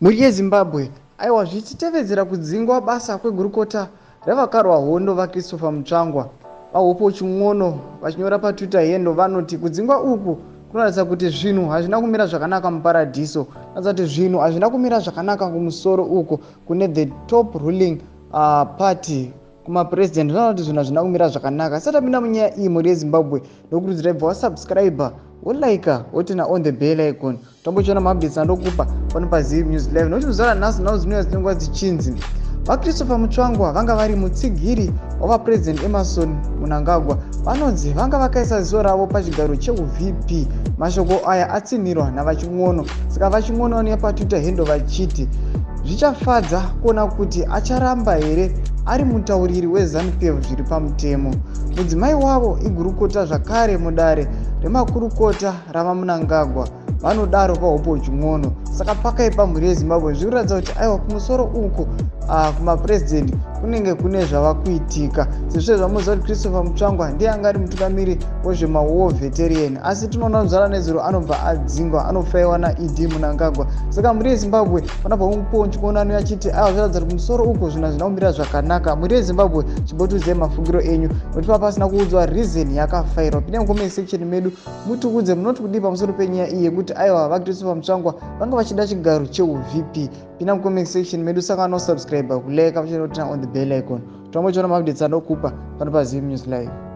Muri yeZimbabwe aiwa zvichitevedzera kudzingwa basa kwegurukota revakarwa hondo vaChristopher Mutsvangwa vahopo chimwono vachinyora paTwitter yendo vanoti kudzingwa uku kunoratidza kuti zvinhu hazvina kumira zvakanaka muparadiso, kunoratidza kuti zvinhu hazvina kumira zvakanaka kumusoro uko kune the top ruling party kumapresident. Zvinoratidza kuti zvinhu hazvina kumira zvakanaka. Isati tapinda munyaya iyi muri yeZimbabwe ndokurudzira ibva wasubscribe wolaika wotina on the bell icon tombochiona maupdates andokupa pano paZim News Live. Nokuti kuzara nhasi nawo zvinova zvinenge dzichinzi vaChristopher Mutsvangwa vanga vari mutsigiri wavapresident Emerson Mnangagwa vanonzi vanga vakaisa ziso ravo pachigaro cheuvp. Mashoko aya atsinhirwa navachimwono, saka vachimwono vanouya paTwitter hendo vachiti zvichafadza kuona kuti acharamba here ari mutauriri weZANU-PF zviri pamutemo. Mudzimai wavo igurukota zvakare mudare remakurukota ravaMnangagwa vanodaro pahopo chimwono. Saka pakaipa mhuri yeZimbabwe zviri kuratidza kuti aiwa kumusoro uko kumapresident kunenge kune zvava kuitika. Sezvo zvamuziva kuti Christopher Mutsvangwa ndiye anga ari mutungamiri wezvemawar veteran, asi tinoona muzara nezuro anobva adzingwa, anofaiwa naED Mnangagwa. Saka mhuri yeZimbabwe panabva muponchiona anouya achiti aiwa zviratidza kuti kumusoro uko zvinhu hazvina kumira zvakanaka. Mhuri yeZimbabwe chibotudzei mafungiro enyu nokuti pasina kuudzwa reason yakafairwa. Pinda mucomment section medu mutukudze munoti kudii pamusoro penyaya iyi yekuti aiwa vaChristopher Mutsvangwa vanga vachida chigaro cheuvp. Pinda mucomment section medu saka no subscribe kuleka pachinotina on the bell icon tombochiona maupdates andokupa pano paZim News Live.